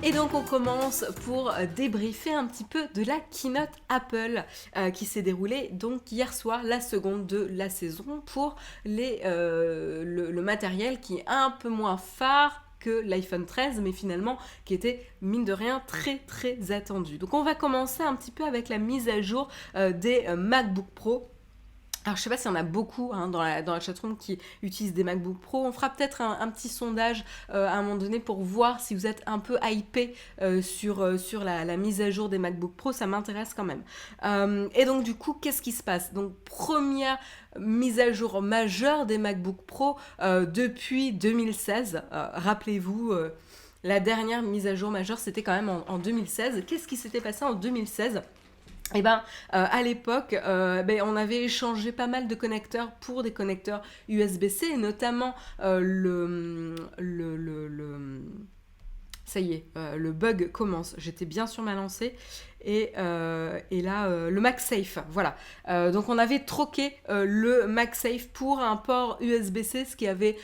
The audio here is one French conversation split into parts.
Et donc on commence pour débriefer un petit peu de la keynote Apple qui s'est déroulée donc hier soir, la seconde de la saison pour le matériel qui est un peu moins phare que l'iPhone 13, mais finalement qui était mine de rien très très attendu. Donc on va commencer un petit peu avec la mise à jour des MacBook Pro. Alors, je sais pas s'il y en a beaucoup dans la chatroom qui utilisent des MacBook Pro. On fera peut-être un petit sondage à un moment donné pour voir si vous êtes un peu hypé sur la mise à jour des MacBook Pro. Ça m'intéresse quand même. Et donc, du coup, qu'est-ce qui se passe? Donc, première mise à jour majeure des MacBook Pro depuis 2016. Rappelez-vous, la dernière mise à jour majeure, c'était quand même en 2016. Qu'est-ce qui s'était passé en 2016? Et à l'époque, on avait échangé pas mal de connecteurs pour des connecteurs USB-C, et notamment ça y est, le bug commence. J'étais bien sur ma lancée. Et là, le MagSafe, voilà. Donc on avait troqué le MagSafe pour un port USB-C, ce qui avait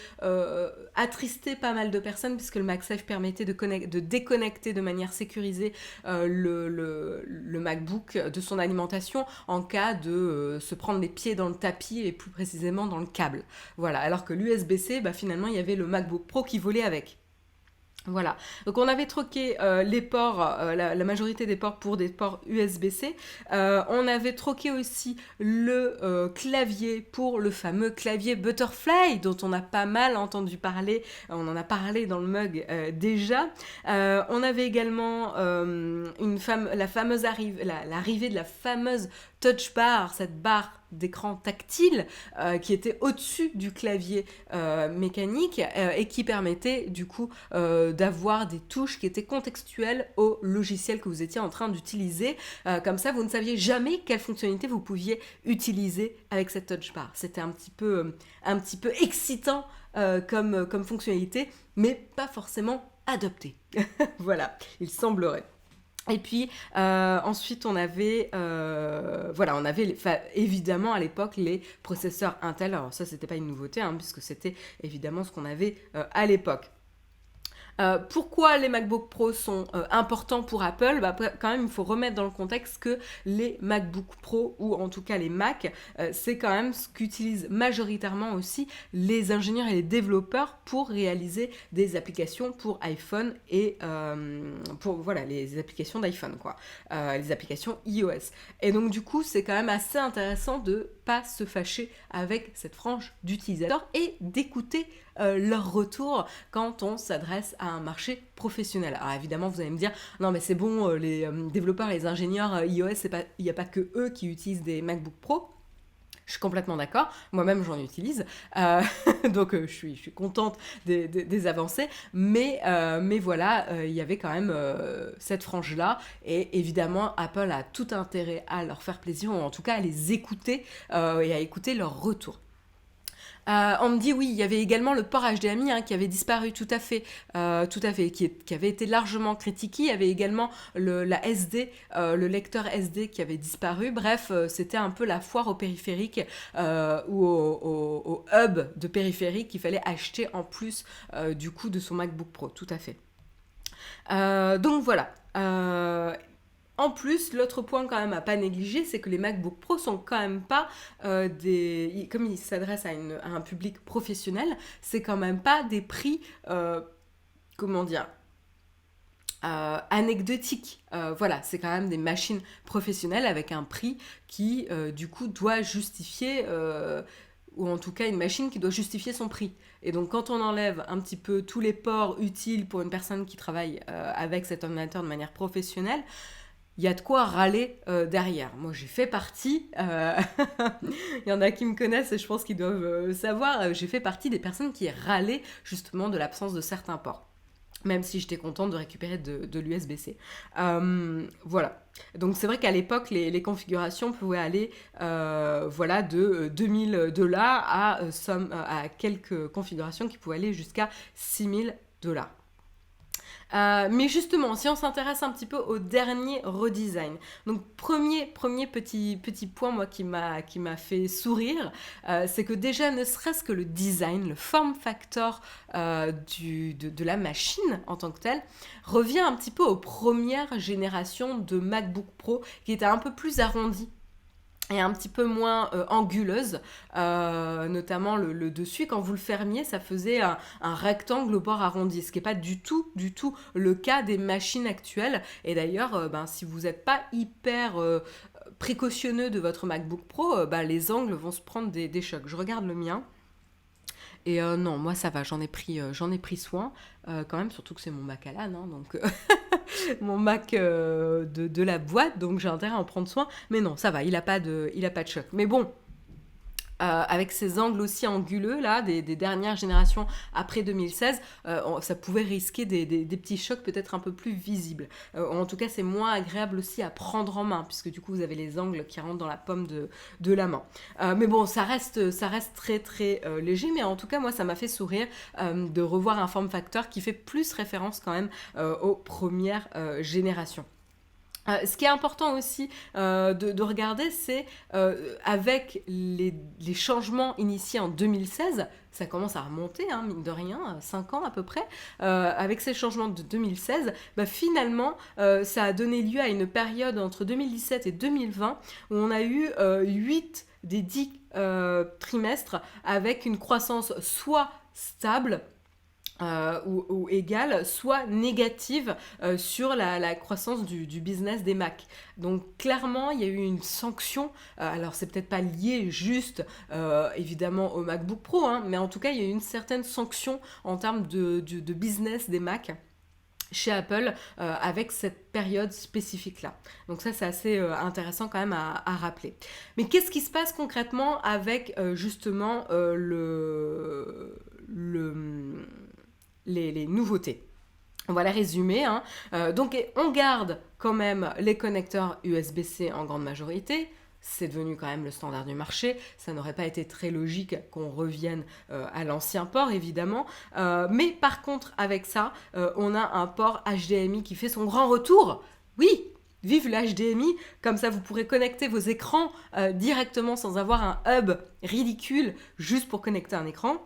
attristé pas mal de personnes, puisque le MagSafe permettait de déconnecter de manière sécurisée le MacBook de son alimentation en cas de se prendre les pieds dans le tapis et plus précisément dans le câble. Voilà, alors que l'USB-C, finalement, il y avait le MacBook Pro qui volait avec. Voilà, donc on avait troqué les ports, la majorité des ports pour des ports USB-C. On avait troqué aussi le clavier pour le fameux clavier Butterfly dont on a pas mal entendu parler. On en a parlé dans le mug déjà. On avait également l'arrivée de la fameuse Touch Bar, cette barre d'écran tactile qui était au-dessus du clavier mécanique et qui permettait du coup d'avoir des touches qui étaient contextuelles au logiciel que vous étiez en train d'utiliser. Comme ça, vous ne saviez jamais quelle fonctionnalité vous pouviez utiliser avec cette touch bar. C'était un petit peu excitant comme fonctionnalité, mais pas forcément adopté. Voilà, il semblerait. Et puis ensuite on avait évidemment à l'époque les processeurs Intel. Alors ça c'était pas une nouveauté puisque c'était évidemment ce qu'on avait à l'époque. Pourquoi les MacBook Pro sont importants pour Apple? Quand même, il faut remettre dans le contexte que les MacBook Pro, ou en tout cas les Mac, c'est quand même ce qu'utilisent majoritairement aussi les ingénieurs et les développeurs pour réaliser des applications pour iPhone et les applications d'iPhone, les applications iOS. Et donc du coup, c'est quand même assez intéressant de pas se fâcher avec cette frange d'utilisateurs et d'écouter leur retour quand on s'adresse à un marché professionnel. Alors évidemment, vous allez me dire, non mais c'est bon, les développeurs, les ingénieurs iOS, il n'y a pas que eux qui utilisent des MacBook Pro. Je suis complètement d'accord, moi-même j'en utilise, donc je suis contente des avancées, mais voilà, il y avait quand même cette frange-là, et évidemment Apple a tout intérêt à leur faire plaisir, ou en tout cas à les écouter et à écouter leur retour. On me dit oui, il y avait également le port HDMI qui avait disparu, tout à fait, qui avait été largement critiqué. Il y avait également la SD, le lecteur SD qui avait disparu. Bref, c'était un peu la foire au périphérique ou au hub de périphérique qu'il fallait acheter en plus du coup de son MacBook Pro, tout à fait. Donc voilà. En plus, l'autre point quand même à pas négliger, c'est que les MacBook Pro sont quand même pas comme ils s'adressent à un public professionnel, c'est quand même pas des prix, anecdotiques. Voilà, c'est quand même des machines professionnelles avec un prix qui, du coup, doit justifier, ou en tout cas une machine qui doit justifier son prix. Et donc quand on enlève un petit peu tous les ports utiles pour une personne qui travaille avec cet ordinateur de manière professionnelle, il y a de quoi râler derrière. Moi, j'ai fait partie, il y en a qui me connaissent et je pense qu'ils doivent savoir, j'ai fait partie des personnes qui râlaient justement de l'absence de certains ports. Même si j'étais contente de récupérer de l'USB-C. Voilà. Donc c'est vrai qu'à l'époque, les configurations pouvaient aller de $2,000 à quelques configurations qui pouvaient aller jusqu'à $6,000. Mais justement, si on s'intéresse un petit peu au dernier redesign, donc premier petit point moi qui m'a fait sourire, c'est que déjà ne serait-ce que le design, le form factor de la machine en tant que telle revient un petit peu aux premières générations de MacBook Pro qui étaient un peu plus arrondies et un petit peu moins anguleuse, notamment le dessus. Quand vous le fermiez, ça faisait un rectangle au bord arrondi, ce qui n'est pas du tout le cas des machines actuelles. Et d'ailleurs, si vous n'êtes pas hyper précautionneux de votre MacBook Pro, les angles vont se prendre des chocs. Je regarde le mien. Et non, moi ça va, j'en ai pris soin quand même, surtout que c'est mon Mac Alan, hein, donc mon Mac de la boîte, donc j'ai intérêt à en prendre soin. Mais non, ça va, il a pas de choc. Mais bon, avec ces angles aussi anguleux là, des dernières générations après 2016, ça pouvait risquer des petits chocs peut-être un peu plus visibles. En tout cas, c'est moins agréable aussi à prendre en main, puisque du coup, vous avez les angles qui rentrent dans la paume de la main. Mais bon, ça reste très très léger, mais en tout cas, moi, ça m'a fait sourire de revoir un form factor qui fait plus référence quand même aux premières générations. Ce qui est important aussi de regarder, c'est avec les changements initiés en 2016, ça commence à remonter, hein, mine de rien, 5 ans à peu près, avec ces changements de 2016, finalement, ça a donné lieu à une période entre 2017 et 2020 où on a eu 8 des 10 trimestres avec une croissance soit stable, ou égale, soit négative sur la croissance du business des Mac. Donc clairement, il y a eu une sanction. Alors c'est peut-être pas lié juste évidemment au MacBook Pro, hein, mais en tout cas, il y a eu une certaine sanction en termes de business des Mac chez Apple avec cette période spécifique-là. Donc ça, c'est assez intéressant quand même à rappeler. Mais qu'est-ce qui se passe concrètement avec justement les nouveautés? On va les résumer, hein. Donc on garde quand même les connecteurs USB-C en grande majorité. C'est devenu quand même le standard du marché. Ça n'aurait pas été très logique qu'on revienne à l'ancien port, évidemment. Mais par contre, avec ça, on a un port HDMI qui fait son grand retour. Oui, vive le HDMI. Comme ça, vous pourrez connecter vos écrans directement sans avoir un hub ridicule juste pour connecter un écran.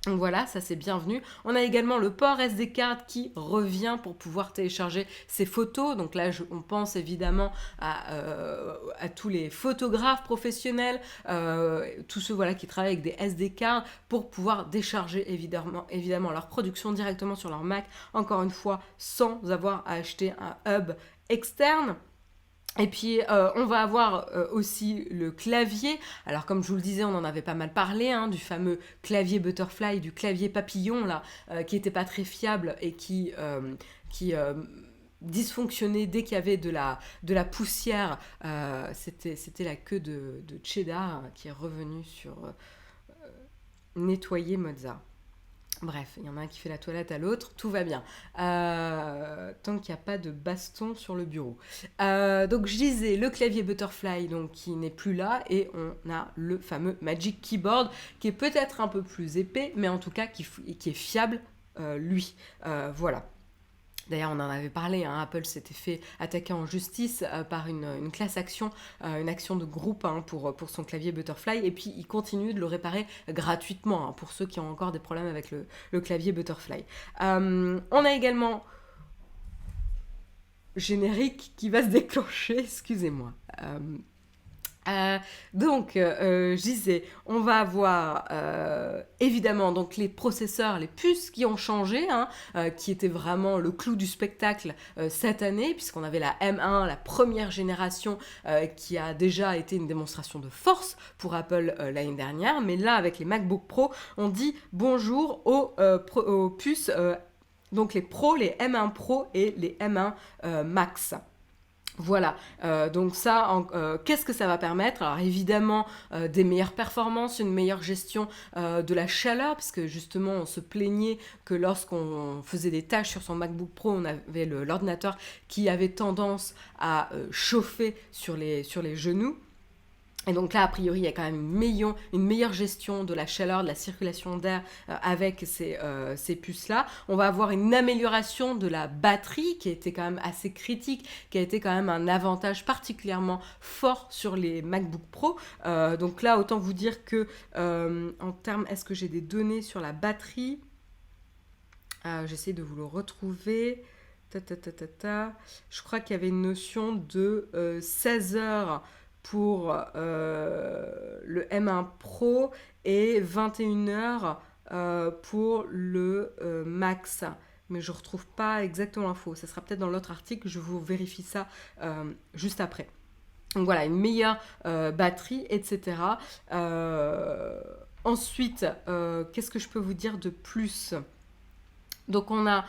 Donc voilà, ça c'est bienvenu. On a également le port SD card qui revient pour pouvoir télécharger ses photos. Donc là, on pense évidemment à tous les photographes professionnels, tous ceux voilà, qui travaillent avec des SD cards pour pouvoir décharger évidemment leur production directement sur leur Mac, encore une fois, sans avoir à acheter un hub externe. Et puis, on va avoir aussi le clavier. Alors, comme je vous le disais, on en avait pas mal parlé, hein, du fameux clavier Butterfly, du clavier papillon, là, qui n'était pas très fiable et qui dysfonctionnait dès qu'il y avait de la poussière. C'était la queue de Cheddar qui est revenue sur nettoyer Mozart. Bref, il y en a un qui fait la toilette à l'autre, tout va bien. Tant qu'il n'y a pas de baston sur le bureau. Donc je disais le clavier Butterfly donc, qui n'est plus là et on a le fameux Magic Keyboard qui est peut-être un peu plus épais, mais en tout cas qui est fiable, lui. Voilà. D'ailleurs, on en avait parlé, hein, Apple s'était fait attaquer en justice par une class action, une action de groupe hein, pour son clavier Butterfly, et puis il continue de le réparer gratuitement hein, pour ceux qui ont encore des problèmes avec le clavier Butterfly. On a également générique qui va se déclencher, excusez-moi. Donc, je disais, on va avoir évidemment donc les processeurs, les puces qui ont changé, hein, qui étaient vraiment le clou du spectacle cette année, puisqu'on avait la M1, la première génération, qui a déjà été une démonstration de force pour Apple l'année dernière. Mais là, avec les MacBook Pro, on dit bonjour aux puces, donc les Pro, les M1 Pro et les M1 Max. Voilà, donc ça, qu'est-ce que ça va permettre? Alors évidemment, des meilleures performances, une meilleure gestion de la chaleur, parce que justement, on se plaignait que lorsqu'on faisait des tâches sur son MacBook Pro, on avait l'ordinateur qui avait tendance à chauffer sur les genoux. Et donc là, a priori, il y a quand même une meilleure gestion de la chaleur, de la circulation d'air avec ces puces-là. On va avoir une amélioration de la batterie qui était quand même assez critique, qui a été quand même un avantage particulièrement fort sur les MacBook Pro. Donc là, autant vous dire que en termes, est-ce que j'ai des données sur la batterie? J'essaie de vous le retrouver. Je crois qu'il y avait une notion de 16 heures pour le M1 Pro et 21 heures pour le Max. Mais je ne retrouve pas exactement l'info. Ça sera peut-être dans l'autre article. Je vous vérifie ça juste après. Donc voilà, une meilleure batterie, etc. Ensuite, qu'est-ce que je peux vous dire de plus? Donc on a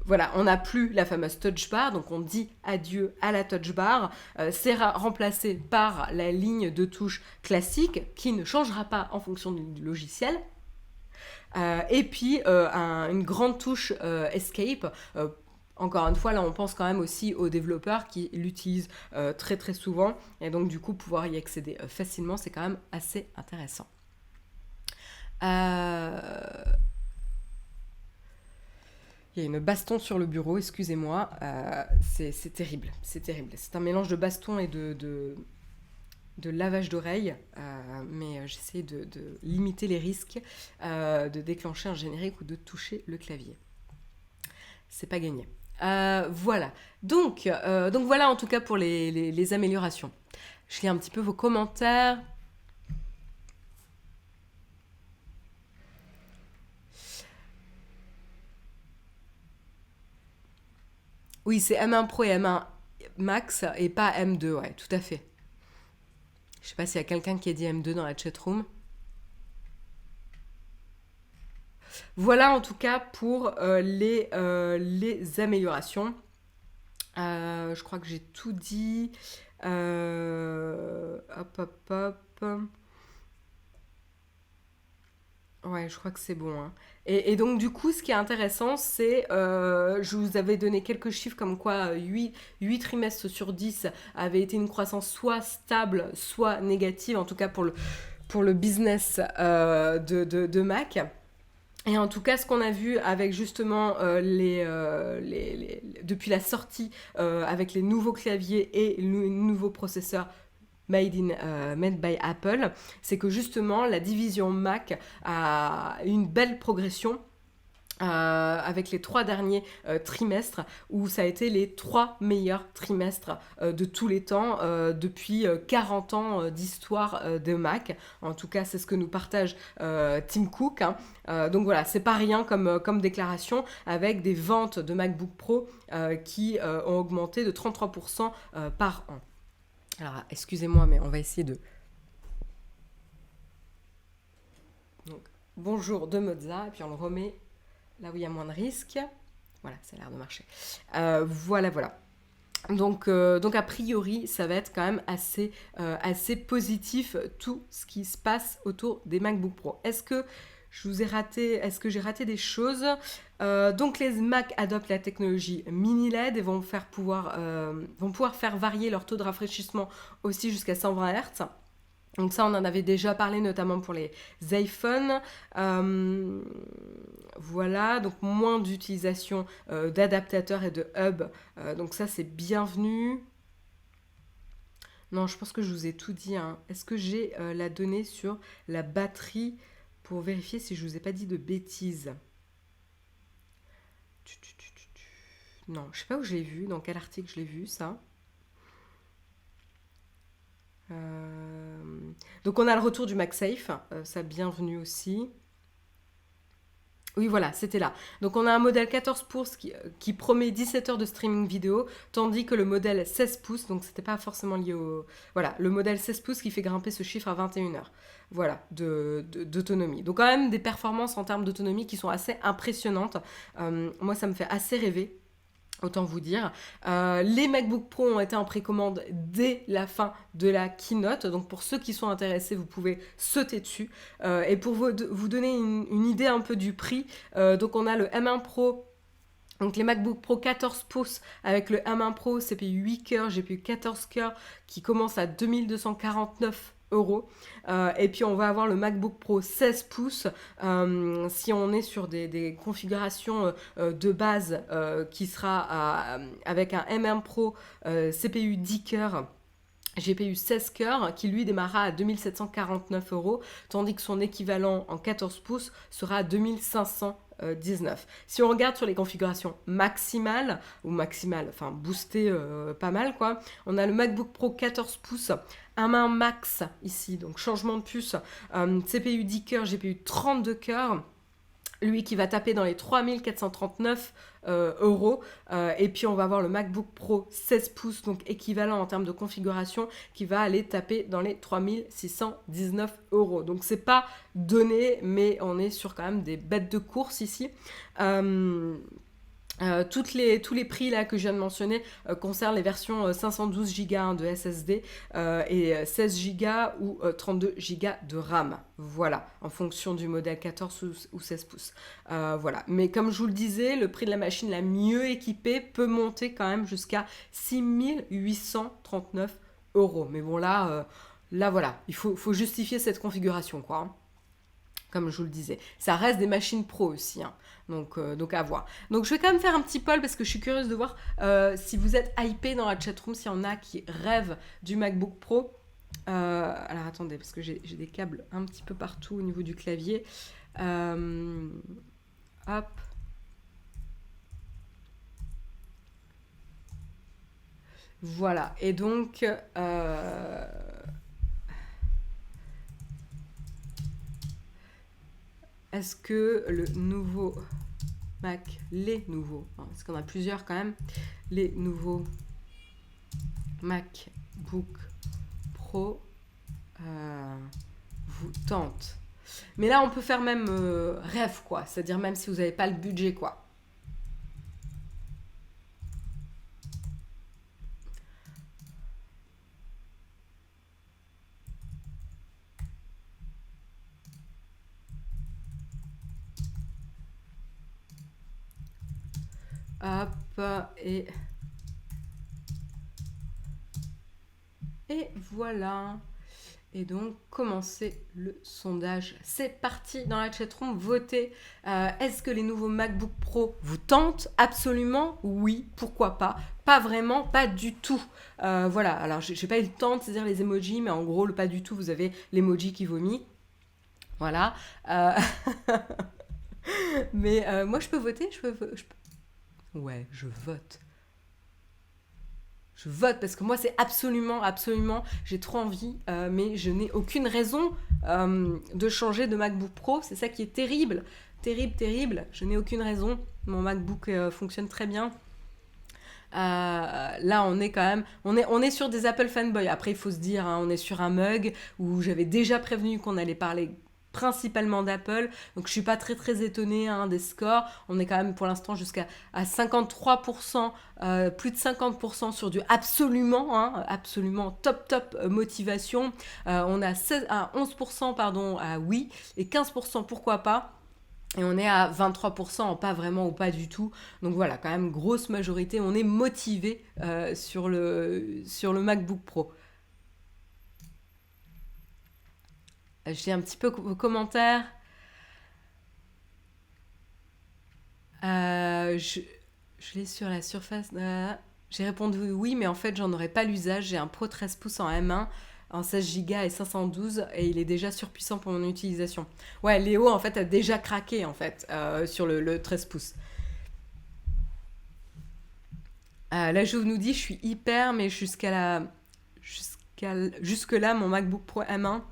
voilà, on n'a plus la fameuse touch bar, donc on dit adieu à la touch bar. C'est remplacé par la ligne de touche classique qui ne changera pas en fonction du logiciel. Et puis une grande touche Escape. Encore une fois, là, on pense quand même aussi aux développeurs qui l'utilisent très très souvent. Et donc, du coup, pouvoir y accéder facilement, c'est quand même assez intéressant. Il y a une baston sur le bureau, excusez-moi. C'est terrible, c'est terrible. C'est un mélange de baston et de lavage d'oreilles, mais j'essaie de limiter les risques de déclencher un générique ou de toucher le clavier. C'est pas gagné. Voilà. Donc voilà en tout cas pour les améliorations. Je lis un petit peu vos commentaires. Oui, c'est M1 Pro et M1 Max et pas M2, ouais, tout à fait. Je sais pas s'il y a quelqu'un qui a dit M2 dans la chatroom. Voilà en tout cas pour les améliorations. Je crois que j'ai tout dit. Hop. Ouais, je crois que c'est bon, hein. Et donc, du coup, ce qui est intéressant, c'est, je vous avais donné quelques chiffres comme quoi 8 trimestres sur 10 avaient été une croissance soit stable, soit négative, en tout cas pour le business de Mac. Et en tout cas, ce qu'on a vu avec justement depuis la sortie avec les nouveaux claviers et les nouveaux processeurs made by Apple, c'est que justement la division Mac a une belle progression avec les 3 derniers trimestres où ça a été les 3 meilleurs trimestres de tous les temps depuis 40 ans d'histoire de Mac. En tout cas, c'est ce que nous partage Tim Cook, hein. Donc voilà, c'est pas rien comme déclaration avec des ventes de MacBook Pro qui ont augmenté de 33% par an. Alors, excusez-moi, mais on va essayer de... Donc, bonjour de Mozza, et puis on le remet là où il y a moins de risques. Voilà, ça a l'air de marcher. Voilà. Donc, a priori, ça va être quand même assez positif tout ce qui se passe autour des MacBook Pro. Est-ce que j'ai raté des choses? Donc les Mac adoptent la technologie mini LED et vont pouvoir faire varier leur taux de rafraîchissement aussi jusqu'à 120 Hz. Donc ça, on en avait déjà parlé, notamment pour les iPhones. Voilà, donc moins d'utilisation d'adaptateurs et de hubs. Donc ça, c'est bienvenu. Non, je pense que je vous ai tout dit, hein. Est-ce que j'ai la donnée sur la batterie pour vérifier si je vous ai pas dit de bêtises? Non, je sais pas où je l'ai vu, dans quel article je l'ai vu, ça. Donc on a le retour du MagSafe, ça bienvenue aussi. Oui, voilà, c'était là. Donc on a un modèle 14 pouces qui promet 17 heures de streaming vidéo, tandis que le modèle 16 pouces, donc c'était pas forcément lié au... Voilà, le modèle 16 pouces qui fait grimper ce chiffre à 21 heures. Voilà, d'autonomie. Donc quand même des performances en termes d'autonomie qui sont assez impressionnantes. Moi, ça me fait assez rêver. Autant vous dire. Les MacBook Pro ont été en précommande dès la fin de la keynote. Donc pour ceux qui sont intéressés, vous pouvez sauter dessus. Et pour vous donner une idée un peu du prix, donc on a le M1 Pro Donc les MacBook Pro 14 pouces avec le M1 Pro, CPU 8 cœurs, GPU 14 cœurs qui commence à 2249 euros. Et puis on va avoir le MacBook Pro 16 pouces si on est sur des configurations de base qui sera avec un M1 Pro CPU 10 cœurs. GPU 16 cœurs qui lui démarrera à 2749 euros, tandis que son équivalent en 14 pouces sera à 2519. Si on regarde sur les configurations maximales, enfin boostées pas mal quoi, on a le MacBook Pro 14 pouces, un main max ici, donc changement de puce, CPU 10 cœurs, GPU 32 cœurs, lui qui va taper dans les 3439 euros. Et puis on va avoir le MacBook Pro 16 pouces, donc équivalent en termes de configuration, qui va aller taper dans les 3619 euros. Donc c'est pas donné, mais on est sur quand même des bêtes de course ici. Tous les prix là que je viens de mentionner concernent les versions 512 Go de SSD et 16 Go ou 32 Go de RAM. Voilà, en fonction du modèle 14 ou 16 pouces. Voilà. Mais comme je vous le disais, le prix de la machine la mieux équipée peut monter quand même jusqu'à 6839 euros. Mais bon là voilà, il faut justifier cette configuration quoi. Hein. Comme je vous le disais. Ça reste des machines pro aussi, hein. Donc à voir. Donc je vais quand même faire un petit poll parce que je suis curieuse de voir si vous êtes hypé dans la chatroom, s'il y en a qui rêvent du MacBook Pro. Alors attendez, parce que j'ai des câbles un petit peu partout au niveau du clavier. Hop. Voilà, et donc... Est-ce que le nouveau Mac, les nouveaux, parce qu'on a plusieurs quand même, les nouveaux MacBook Pro vous tentent? Mais là, on peut faire même rêve, quoi. C'est-à-dire même si vous n'avez pas le budget, quoi. Hop, et voilà. Et donc, commencer le sondage. C'est parti dans la chatroom, votez. Est-ce que les nouveaux MacBook Pro vous tentent? Absolument, oui. Pourquoi pas? Pas vraiment, pas du tout. Voilà, alors j'ai pas eu le temps de saisir les emojis, mais en gros, le pas du tout, vous avez l'emoji qui vomit. Voilà. Mais moi, je peux voter? Ouais, je vote. Je vote parce que moi c'est absolument, j'ai trop envie, mais je n'ai aucune raison de changer de MacBook Pro. C'est ça qui est terrible, terrible. Je n'ai aucune raison. Mon MacBook fonctionne très bien. Là on est quand même, on est sur des Apple fanboys. Après il faut se dire, hein, on est sur un mug où j'avais déjà prévenu qu'on allait parler principalement d'Apple, donc je suis pas très étonnée hein, des scores. On est quand même pour l'instant jusqu'à 53%, plus de 50% sur du absolument, hein, absolument top motivation. On a 11% pardon à oui et 15% pourquoi pas. Et on est à 23% en pas vraiment ou pas du tout. Donc voilà, quand même grosse majorité. On est motivé sur le MacBook Pro. J'ai un petit peu vos commentaires. Je l'ai sur la surface. J'ai répondu oui, mais en fait, j'en aurais pas l'usage. J'ai un Pro 13 pouces en M1, en 16 Go et 512, et il est déjà surpuissant pour mon utilisation. Ouais, Léo, en fait, a déjà craqué, en fait, sur le 13 pouces. Là, je nous dis, je suis hyper, mais jusque-là, mon MacBook Pro M1,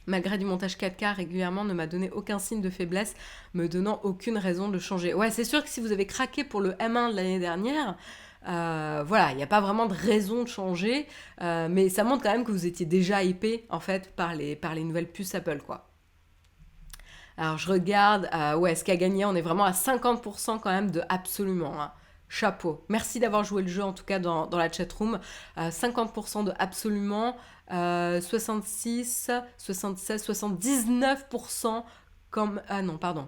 malgré du montage 4K régulièrement, ne m'a donné aucun signe de faiblesse, me donnant aucune raison de changer. Ouais, c'est sûr que si vous avez craqué pour le M1 de l'année dernière, voilà, il n'y a pas vraiment de raison de changer, mais ça montre quand même que vous étiez déjà hypé, en fait, par les nouvelles puces Apple, quoi. Alors, je regarde, ouais, ce qu'a gagné, on est vraiment à 50% quand même de absolument, hein. Chapeau. Merci d'avoir joué le jeu, en tout cas, dans la chatroom. 50% de absolument, 66, 76, 79% comme... Ah non, pardon.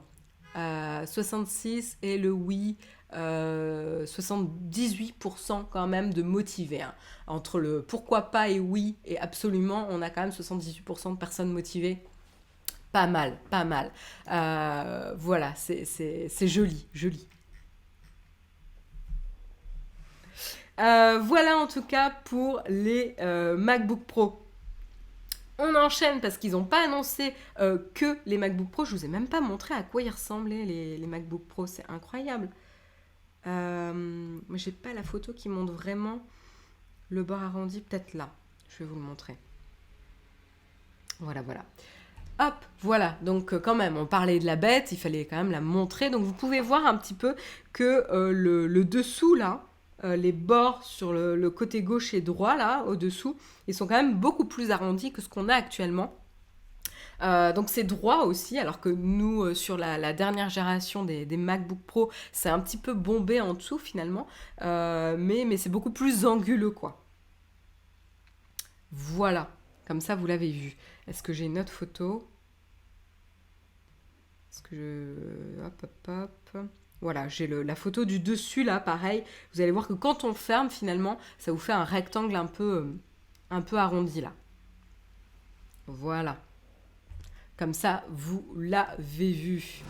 66 et le oui, 78% quand même de motivés, hein. Entre le pourquoi pas et oui et absolument, on a quand même 78% de personnes motivées. Pas mal, pas mal. Voilà, c'est joli, joli. Voilà en tout cas pour les MacBook Pro. On enchaîne parce qu'ils n'ont pas annoncé que les MacBook Pro. Je vous ai même pas montré à quoi ils ressemblaient les MacBook Pro. C'est incroyable. Moi, j'ai pas la photo qui montre vraiment le bord arrondi. Peut-être là. Je vais vous le montrer. Voilà, voilà. Hop, voilà. Donc quand même, on parlait de la bête. Il fallait quand même la montrer. Donc vous pouvez voir un petit peu que le dessous là, les bords sur le côté gauche et droit là, au-dessous, ils sont quand même beaucoup plus arrondis que ce qu'on a actuellement. Donc c'est droit aussi, alors que nous, sur la dernière génération des MacBook Pro, c'est un petit peu bombé en dessous finalement, mais c'est beaucoup plus anguleux quoi. Voilà, comme ça vous l'avez vu. Est-ce que j'ai une autre photo? Est-ce que je... Hop, hop, hop. Voilà, j'ai la photo du dessus là, pareil. Vous allez voir que quand on ferme finalement, ça vous fait un rectangle un peu arrondi là. Voilà. Comme ça, vous l'avez vu.